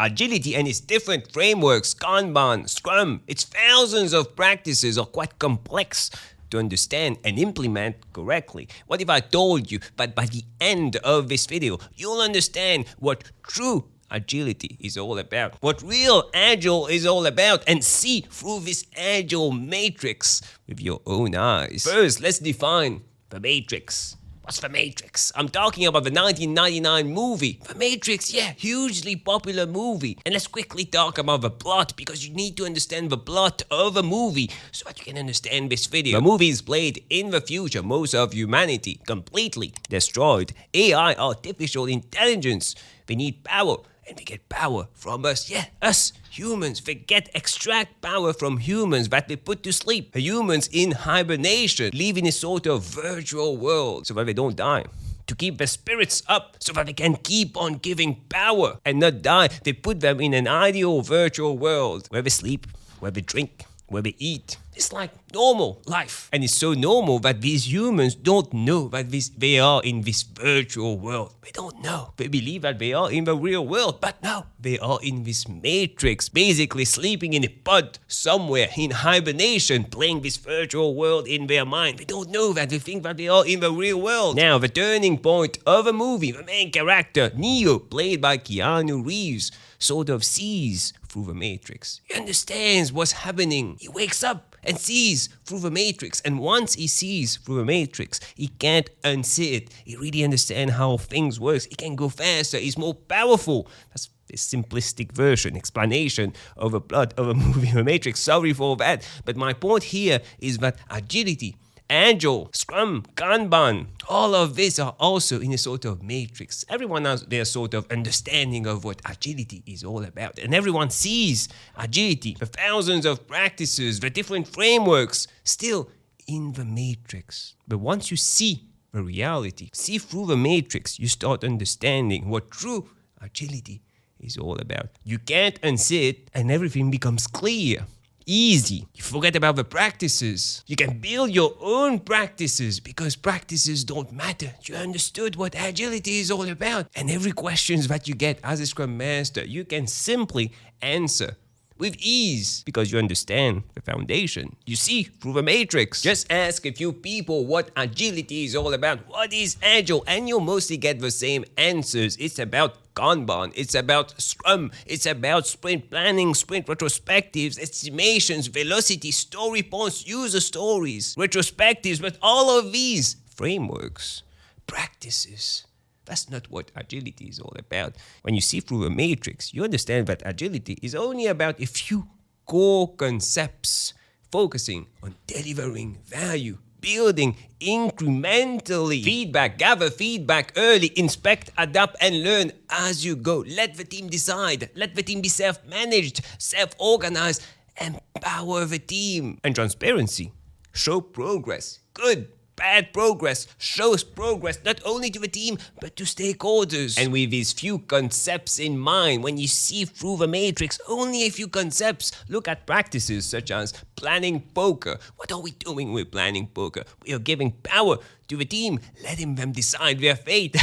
Agility and its different frameworks, Kanban, Scrum, its thousands of practices are quite complex to understand and implement correctly. What if I told you that by the end of this video, you'll understand what true agility is all about, what real agile is all about, and see through this agile matrix with your own eyes. First, let's define the matrix. What's the Matrix? I'm talking about the 1999 movie. The Matrix, yeah, hugely popular movie. And let's quickly talk about the plot, because you need to understand the plot of a movie so that you can understand this video. The movie is played in the future. Most of humanity completely destroyed. AI, artificial intelligence. They need power. And they get power from us. Yeah, us humans. They extract power from humans that they put to sleep. Humans in hibernation, live in a sort of virtual world so that they don't die. To keep their spirits up so that they can keep on giving power and not die, they put them in an ideal virtual world where they sleep, where they drink, where they eat. It's like normal life. And it's so normal that these humans don't know that they are in this virtual world. They don't know. They believe that they are in the real world, but no, they are in this matrix, basically sleeping in a pod somewhere in hibernation, playing this virtual world in their mind. They don't know that. They think that they are in the real world. Now, the turning point of a movie, the main character, Neo, played by Keanu Reeves, sort of sees through the matrix. He understands what's happening. He wakes up and sees through the matrix. And once he sees through the matrix, he can't unsee it. He really understands how things work. He can go faster. He's more powerful. That's the simplistic version, explanation of a plot of a movie, The Matrix. Sorry for that. But my point here is that agility, Agile, Scrum, Kanban, all of this are also in a sort of matrix. Everyone has their sort of understanding of what agility is all about. And everyone sees agility, the thousands of practices, the different frameworks, still in the matrix. But once you see the reality, see through the matrix, you start understanding what true agility is all about. You can't unsee it and everything becomes clear. Easy. You forget about the practices. You can build your own practices because practices don't matter. You understood what agility is all about. And every question that you get as a Scrum Master, you can simply answer with ease because you understand the foundation. You see through the matrix. Just ask a few people what agility is all about. What is agile? And you'll mostly get the same answers. It's about Kanban, it's about Scrum, it's about sprint planning, sprint retrospectives, estimations, velocity, story points, user stories, retrospectives, but all of these frameworks, practices, that's not what agility is all about. When you see through a matrix, you understand that agility is only about a few core concepts, focusing on delivering value, building incrementally. Feedback, gather feedback early, inspect, adapt, and learn as you go. Let the team decide. Let the team be self-managed, self-organized, empower the team. And transparency. Show progress. Good, bad progress shows progress not only to the team but to stakeholders. And with these few concepts in mind, when you see through the matrix, only a few concepts, look at practices such as planning poker. What are we doing with planning poker? We are giving power to the team, letting them decide their fate,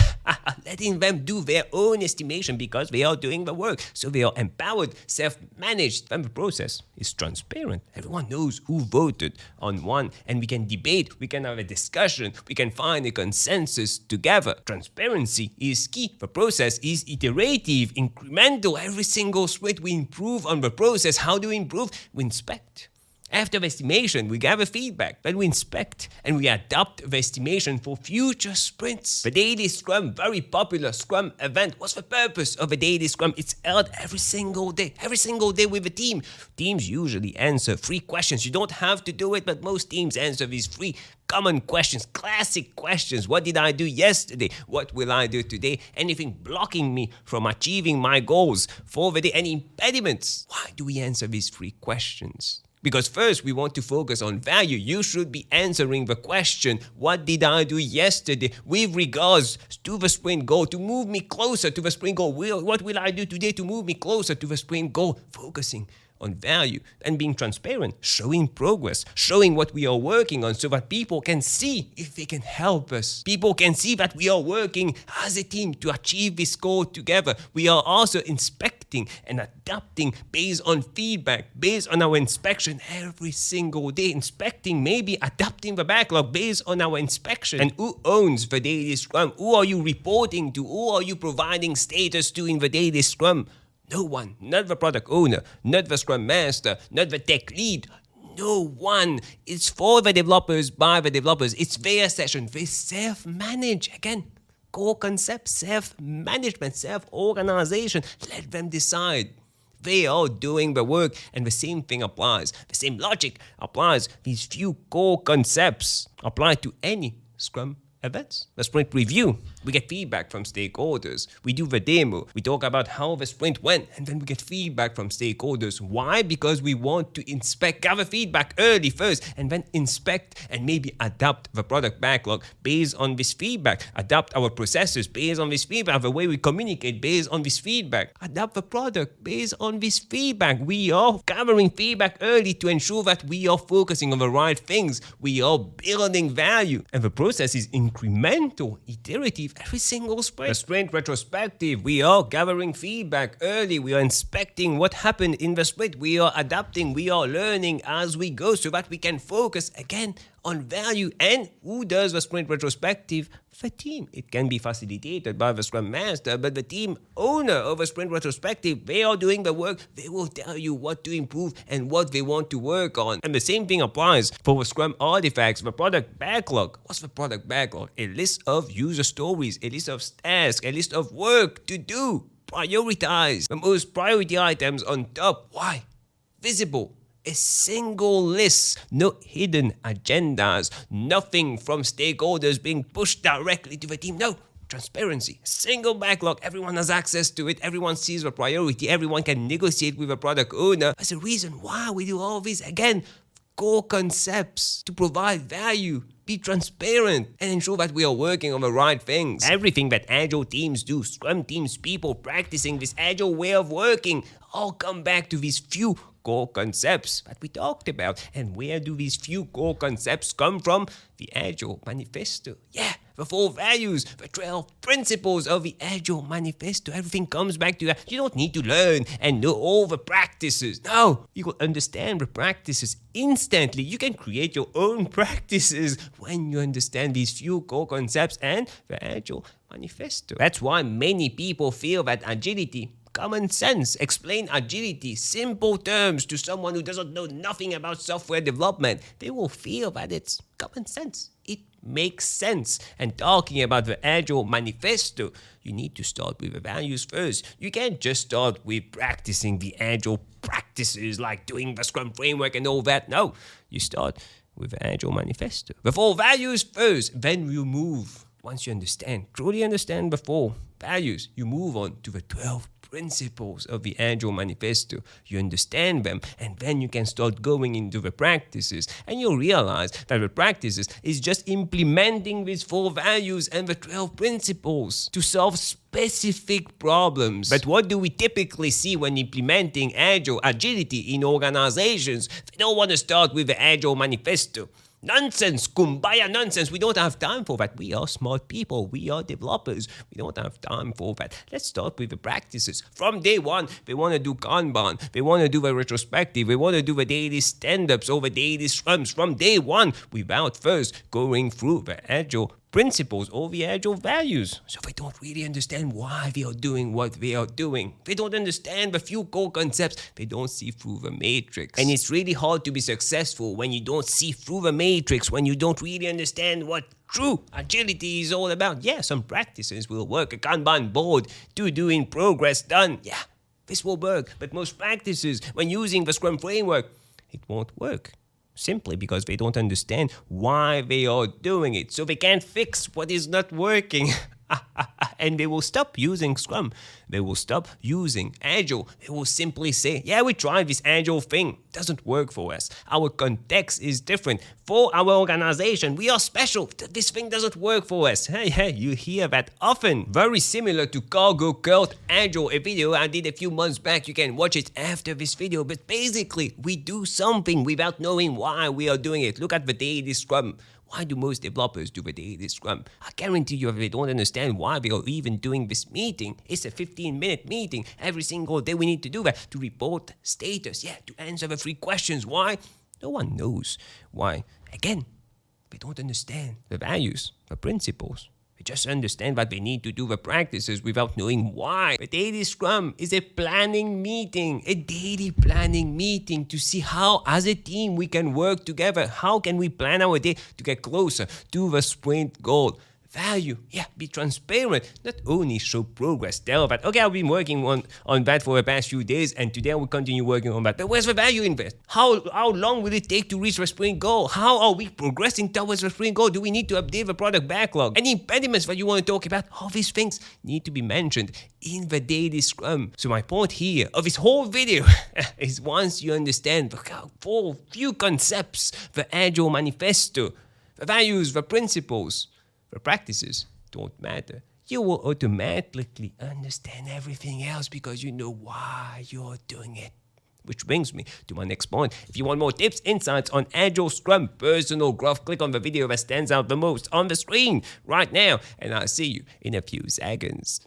letting them do their own estimation because they are doing the work. So they are empowered, self-managed, and the process is transparent. Everyone knows who voted on one, and we can debate, we can have a discussion, we can find a consensus together. Transparency is key. The process is iterative, incremental. Every single sprint we improve on the process. How do we improve? We inspect. After the estimation, we gather feedback, then we inspect and we adapt the estimation for future sprints. The Daily Scrum, very popular Scrum event. What's the purpose of a Daily Scrum? It's held every single day with a team. Teams usually answer 3 questions. You don't have to do it, but most teams answer these 3 common questions, classic questions. What did I do yesterday? What will I do today? Anything blocking me from achieving my goals for the day? Any impediments? Why do we answer these 3 questions? Because first, we want to focus on value. You should be answering the question, what did I do yesterday with regards to the sprint goal to move me closer to the sprint goal? What will I do today to move me closer to the sprint goal? Focusing on value and being transparent, showing progress, showing what we are working on so that people can see if they can help us. People can see that we are working as a team to achieve this goal together. We are also inspecting and adapting based on feedback, based on our inspection every single day. Inspecting, maybe adapting the backlog based on our inspection. And who owns the daily scrum? Who are you reporting to? Who are you providing status to in the daily scrum? No one, not the product owner, not the scrum master, not the tech lead. No one. It's for the developers, by the developers. It's their session. They self-manage. Again, core concept, self-management, self-organization. Let them decide. They are doing the work, and the same thing applies. The same logic applies. These few core concepts apply to any Scrum events. The sprint review, we get feedback from stakeholders. We do the demo. We talk about how the sprint went, and then we get feedback from stakeholders. Why? Because we want to inspect, gather feedback early first, and then inspect and maybe adapt the product backlog based on this feedback. Adapt our processes based on this feedback, the way we communicate based on this feedback. Adapt the product based on this feedback. We are gathering feedback early to ensure that we are focusing on the right things. We are building value, and the process is incremental, iterative, every single sprint. The sprint retrospective, we are gathering feedback early. We are inspecting what happened in the sprint. We are adapting. We are learning as we go so that we can focus again on value. And who does the sprint retrospective? The team. It can be facilitated by the Scrum Master, but the team owner of a sprint retrospective, they are doing the work. They will tell you what to improve and what they want to work on. And the same thing applies for the Scrum artifacts, the product backlog. What's the product backlog? A list of user stories, a list of tasks, a list of work to do. Prioritize the most priority items on top. Why? Visible. A single list, no hidden agendas, nothing from stakeholders being pushed directly to the team. No, transparency, single backlog, everyone has access to it, everyone sees the priority, everyone can negotiate with the product owner. That's the reason why we do all this. Again, core concepts to provide value. Be transparent and ensure that we are working on the right things. Everything that Agile teams do, Scrum teams, people practicing this Agile way of working, all come back to these few core concepts that we talked about. And where do these few core concepts come from? The Agile Manifesto. Yeah, the 4 values, the 12 principles of the Agile Manifesto. Everything comes back to that. You don't need to learn and know all the practices. No, you will understand the practices instantly. You can create your own practices when you understand these few core concepts and the Agile Manifesto. That's why many people feel that agility, common sense, explain agility, simple terms to someone who doesn't know nothing about software development. They will feel that it's common sense. It makes sense. And talking about the Agile Manifesto, you need to start with the values first. You can't just start with practicing the Agile practices like doing the Scrum framework and all that. No, you start with the Agile Manifesto. The 4 values first, then you move. Once you understand, truly understand the 4 values, you move on to the 12 principles of the Agile Manifesto. You understand them, and then you can start going into the practices, and you'll realize that the practices is just implementing these 4 values and the 12 principles to solve specific problems. But what do we typically see when implementing Agile agility in organizations? They don't want to start with the Agile Manifesto. Nonsense, kumbaya nonsense. We don't have time for that. We are smart people. We are developers. We don't have time for that. Let's start with the practices. From day one, they want to do Kanban. They want to do a retrospective. They want to do the daily stand-ups or the daily scrums from day one without first going through the Agile principles or the Agile values. So they don't really understand why they are doing what they are doing. They don't understand the few core concepts. They don't see through the matrix. And it's really hard to be successful when you don't see through the matrix, when you don't really understand what true agility is all about. Yeah, some practices will work. A Kanban board, doing progress done. Yeah, this will work. But most practices, when using the Scrum framework, it won't work. Simply because they don't understand why they are doing it. So they can't fix what is not working. And they will stop using Scrum. They will stop using Agile. They will simply say, yeah, we tried this Agile thing. Doesn't work for us. Our context is different. For our organization, we are special. This thing doesn't work for us. Hey, you hear that often. Very similar to Cargo Cult Agile, a video I did a few months back. You can watch it after this video. But basically, we do something without knowing why we are doing it. Look at the daily Scrum. Why do most developers do the daily Scrum? I guarantee you they don't understand why they are even doing this meeting. It's a 15-minute meeting. Every single day we need to do that to report status. Yeah, to answer the 3 questions. Why? No one knows why. Again, they don't understand the values, the principles. They just understand that they need to do the practices without knowing why. The daily Scrum is a planning meeting, a daily planning meeting to see how, as a team, we can work together. How can we plan our day to get closer to the sprint goal? Value, yeah, be transparent, not only show progress, tell that, okay, I've been working on that for the past few days and today I will continue working on that. But where's the value in that? How long will it take to reach the sprint goal? How are we progressing towards the sprint goal? Do we need to update the product backlog? Any impediments that you want to talk about? All these things need to be mentioned in the daily Scrum. So my point here of this whole video is once you understand the few concepts, the Agile Manifesto, the values, the principles, the practices don't matter. You will automatically understand everything else because you know why you're doing it. Which brings me to my next point. If you want more tips, insights on Agile, Scrum, personal growth, click on the video that stands out the most on the screen right now, and I'll see you in a few seconds.